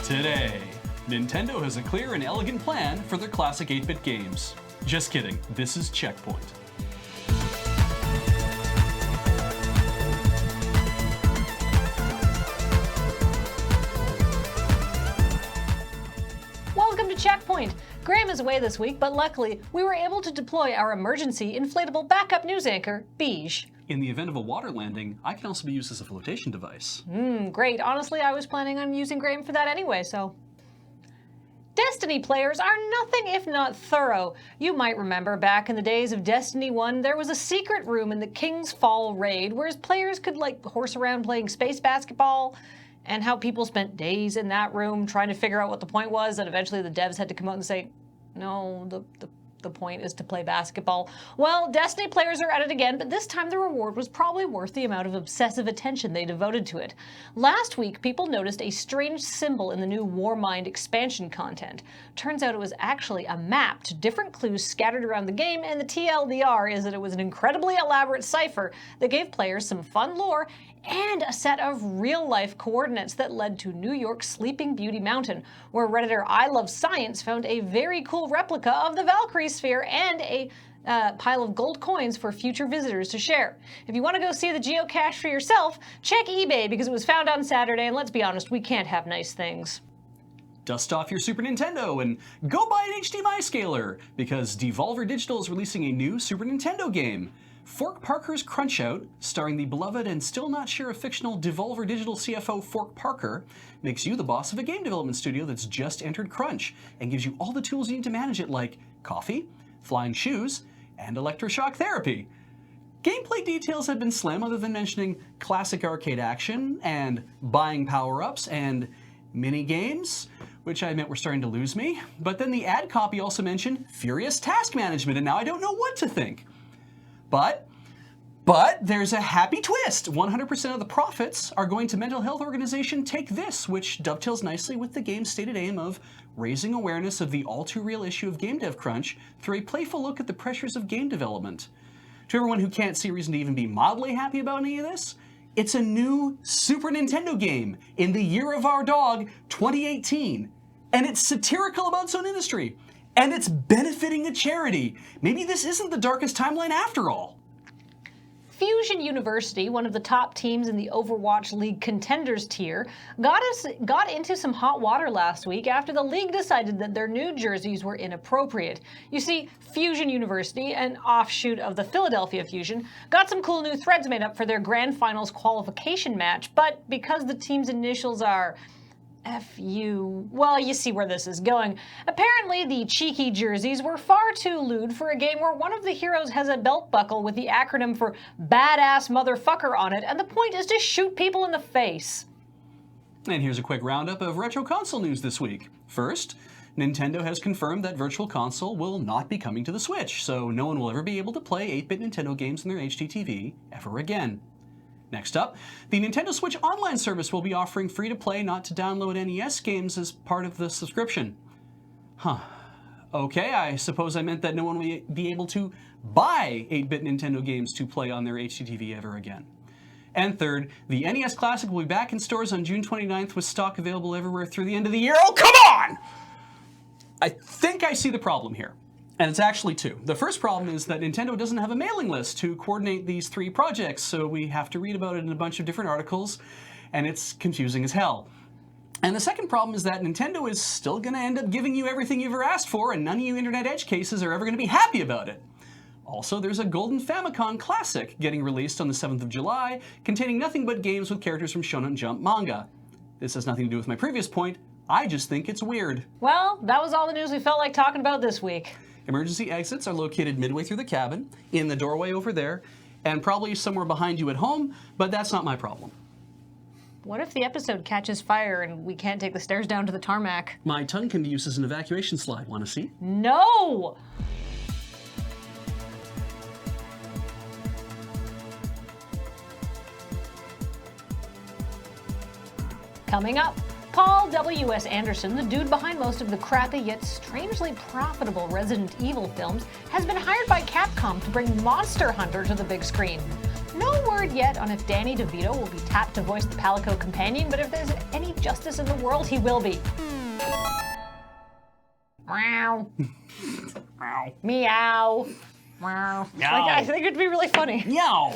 Today, Nintendo has a clear and elegant plan for their classic 8-bit games. Just kidding, this is CheckPoint. Welcome to CheckPoint. Graham is away this week, but luckily we were able to deploy our emergency inflatable backup news anchor, Beige. In the event of a water landing, I can also be used as a flotation device. Great. Honestly, I was planning on using Graham for that anyway, so. Destiny players are nothing if not thorough. You might remember back in the days of Destiny 1, there was a secret room in the King's Fall raid where players could horse around playing space basketball, and how people spent days in that room trying to figure out what the point was, and eventually the devs had to come out and say, no, the point is to play basketball. Well, Destiny players are at it again, but this time the reward was probably worth the amount of obsessive attention they devoted to it. Last week, people noticed a strange symbol in the new Warmind expansion content. Turns out it was actually a map to different clues scattered around the game, and the TLDR is that it was an incredibly elaborate cipher that gave players some fun lore and a set of real-life coordinates that led to New York's Sleeping Beauty Mountain, where Redditor I Love Science found a very cool replica of the Valkyrie Sphere and a pile of gold coins for future visitors to share. If you want to go see the geocache for yourself, check eBay because it was found on Saturday, and let's be honest, we can't have nice things. Dust off your Super Nintendo and go buy an HDMI scaler, because Devolver Digital is releasing a new Super Nintendo game. Fork Parker's Crunch-Out, starring the beloved and still not sure of fictional Devolver Digital CFO Fork Parker, makes you the boss of a game development studio that's just entered crunch, and gives you all the tools you need to manage it, like coffee, flying shoes, and electroshock therapy. Gameplay details have been slim, other than mentioning classic arcade action, and buying power-ups, and mini-games, which I admit were starting to lose me. But then the ad copy also mentioned furious task management, and now I don't know what to think. But there's a happy twist. 100% of the profits are going to mental health organization Take This, which dovetails nicely with the game's stated aim of raising awareness of the all-too-real issue of game dev crunch through a playful look at the pressures of game development. To everyone who can't see a reason to even be mildly happy about any of this, it's a new Super Nintendo game in the year of our dog, 2018. And it's satirical about its own industry. And it's benefiting a charity. Maybe this isn't the darkest timeline after all. Fusion University, one of the top teams in the Overwatch League contenders tier, got into some hot water last week after the league decided that their new jerseys were inappropriate. You see, Fusion University, an offshoot of the Philadelphia Fusion, got some cool new threads made up for their grand finals qualification match, but because the team's initials are FU. Well, you see where this is going. Apparently, the cheeky jerseys were far too lewd for a game where one of the heroes has a belt buckle with the acronym for badass motherfucker on it, and the point is to shoot people in the face. And here's a quick roundup of retro console news this week. First, Nintendo has confirmed that Virtual Console will not be coming to the Switch, so no one will ever be able to play 8-bit Nintendo games on their HDTV ever again. Next up, the Nintendo Switch Online service will be offering free-to-play, not-to-download NES games as part of the subscription. Okay, I suppose I meant that no one will be able to buy 8-bit Nintendo games to play on their HDTV ever again. And third, the NES Classic will be back in stores on June 29th with stock available everywhere through the end of the year. Oh, come on! I think I see the problem here. And it's actually two. The first problem is that Nintendo doesn't have a mailing list to coordinate these three projects, so we have to read about it in a bunch of different articles, and it's confusing as hell. And the second problem is that Nintendo is still going to end up giving you everything you've ever asked for, and none of you Internet Edge cases are ever going to be happy about it. Also, there's a Golden Famicom Classic getting released on the 7th of July, containing nothing but games with characters from Shonen Jump manga. This has nothing to do with my previous point. I just think it's weird. Well, that was all the news we felt like talking about this week. Emergency exits are located midway through the cabin, in the doorway over there, and probably somewhere behind you at home, but that's not my problem. What if the episode catches fire and we can't take the stairs down to the tarmac? My tongue can be used as an evacuation slide. Want to see? No! Coming up, Paul W.S. Anderson, the dude behind most of the crappy yet strangely profitable Resident Evil films, has been hired by Capcom to bring Monster Hunter to the big screen. No word yet on if Danny DeVito will be tapped to voice the Palico companion, but if there's any justice in the world, he will be. Meow. Meow. Meow. Meow. Meow. Like, I think it'd be really funny. Meow.